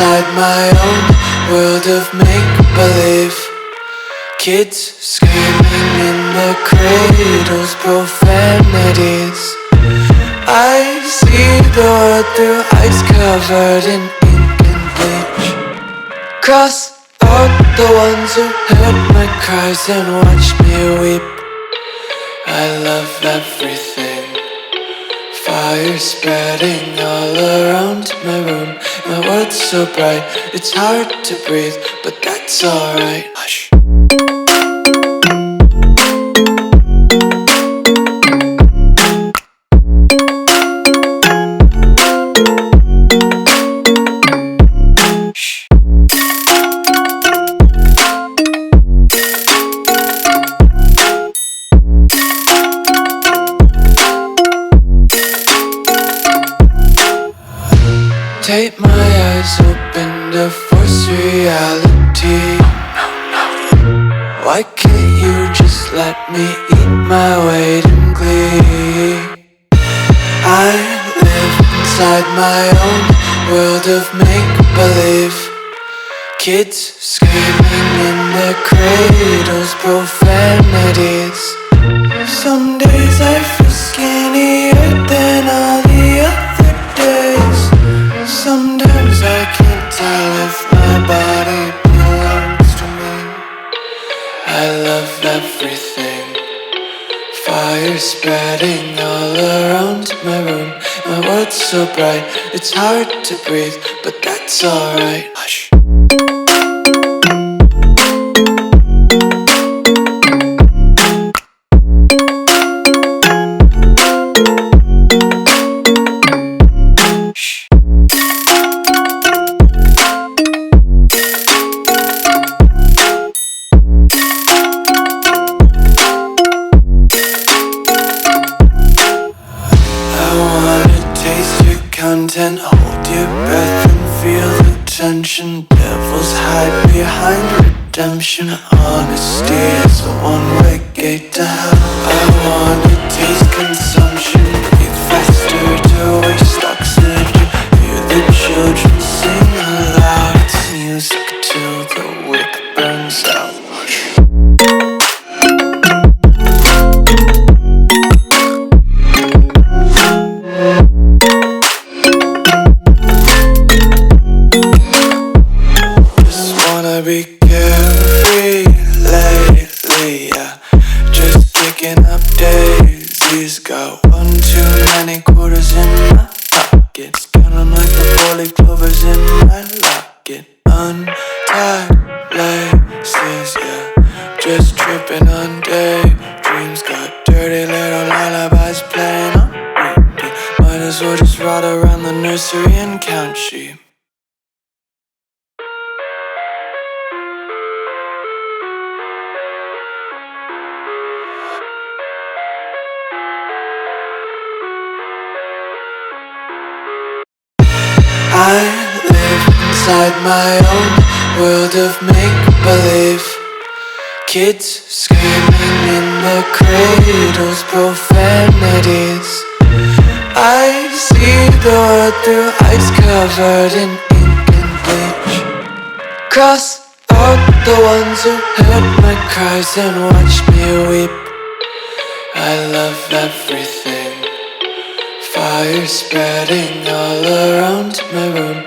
inside my own world of make-believe. Kids screaming in the cradles, profanities. I see the world through ice covered in ink and bleach. Cross out the ones who heard my cries and watched me weep. I love everything. Fire spreading all around my room. My world's so bright, it's hard to breathe, but that's alright. Hush. Tape my eyes open to force reality. Why can't you just let me eat my weight in glee? I live inside my own world of make-believe. Kids screaming in their cradles, profanities. Some days I feel skinnier than all the other days. Sometimes I can't tell if my body belongs to me. I love everything. Fire spreading all around my room. My world's so bright, it's hard to breathe, but that's alright. Hush. Content, hold your breath and feel the tension. Devils hide behind redemption. Honesty is a one-way gate to hell. I wanna taste consumption, breathe faster to waste oxygen. Hear the children sing aloud. It's music till the wick burns out. Be carefree lately, yeah. Just kicking up daisies. Got one too many quarters in my pockets. Count 'em like the 4-leaf clovers in my locket. Untied laces, yeah. Just tripping on daydreams. Got dirty little lullabies playing on repeat. Might as well just ride around the nursery and count sheep. I live inside my own world of make-believe. Kids screaming in the cradles, profanities. I see the world through ice covered in ink and bleach. Cross out the ones who heard my cries and watched me weep. I love everything. Fire spreading all around my room.